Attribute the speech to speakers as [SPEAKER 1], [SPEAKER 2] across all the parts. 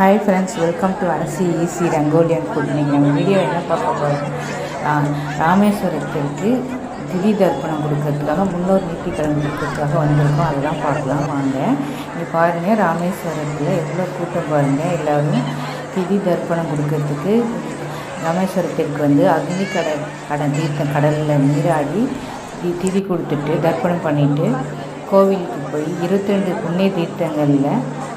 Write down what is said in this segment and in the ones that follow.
[SPEAKER 1] Hi friends, welcome to Arasi easy rangoli and food. நீங்கள் நம்ம video என்ன பார்க்க போகிறோம், ராமேஸ்வரத்திற்கு திதி தர்ப்பணம் கொடுக்கறதுக்காக முன்னோர் நீட்டிக்கடன் கொடுக்கறதுக்காக வந்திருக்கோம். அதெல்லாம் பார்க்கலாம் வாங்க. இங்கே பாருங்கள், ராமேஸ்வரத்தில் எவ்வளோ கூட்டம் பாருங்கள். எல்லோரும் திதி தர்ப்பணம் கொடுக்கறதுக்கு ராமேஸ்வரத்திற்கு வந்து அக்னி தீர்த்தம் கடலில் நீராடி திதி கொடுத்துட்டு தர்ப்பணம் பண்ணிவிட்டு கோவிலுக்கு போய் 22 புண்ணிய தீர்த்தங்களில்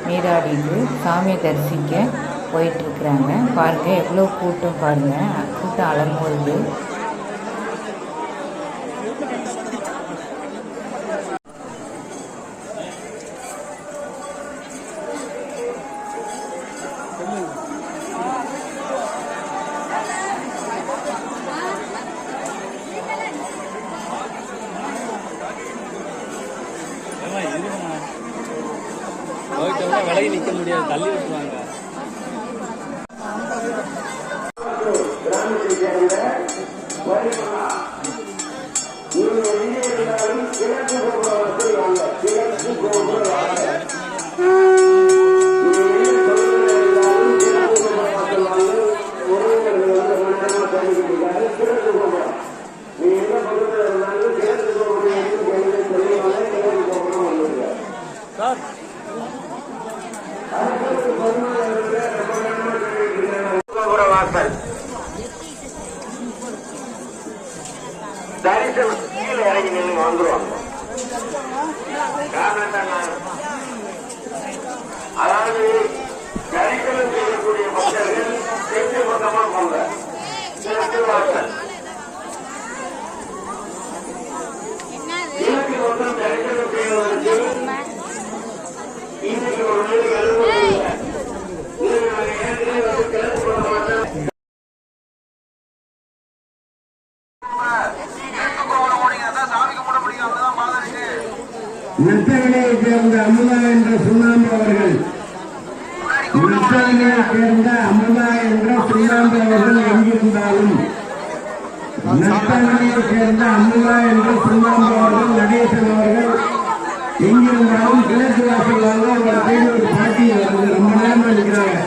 [SPEAKER 1] நீராடிட்டு சாமியை தரிசிக்க போயிட்டுருக்குறாங்க. பாருங்கள் எவ்வளோ கூட்டம், பாருங்கள் கூட்டம் அலம்புவது.
[SPEAKER 2] விலகி நிற்க முடியாது, தள்ளி விட்டுருவாங்க.
[SPEAKER 3] தரிசனம் கீழே இறங்கி நின்று வந்துருவாங்க. அதாவது தரிசனம் செய்யக்கூடிய மக்கள் தெற்கு பக்கமா போங்க. கிழக்கு வாசல் கிழக்கு பக்கம் தரிசனம் செய்வதற்கு இன்னைக்கு ஒரு கிழக்கு பக்கம்
[SPEAKER 4] நெத்தவனையை சேர்ந்த அமுதா என்ற சுண்ணாம்பு அவர்கள் நெத்தவனையை சேர்ந்த அமுதா என்ற சுண்ணாம்பு அவர்கள் எங்கிருந்தாலும் நெத்தவனையை சேர்ந்த அமுதா என்ற சுண்ணாம்பு அவர்கள் நடேசன் அவர்கள் எங்கிருந்தாலும் கிழக்கு வாசல் வாங்க. அவங்க கையில் ஒரு பாட்டி வருது, ரொம்ப நேரமா இருக்கிறாங்க.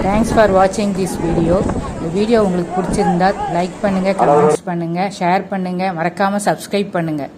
[SPEAKER 1] தேங்க்ஸ் ஃபார் வாட்சிங் திஸ் வீடியோ. இந்த வீடியோ உங்களுக்கு பிடிச்சிருந்தா லைக் பண்ணுங்கள், கமெண்ட்ஸ் பண்ணுங்கள், ஷேர் பண்ணுங்கள், மறக்காமல் சப்ஸ்கிரைப் பண்ணுங்கள்.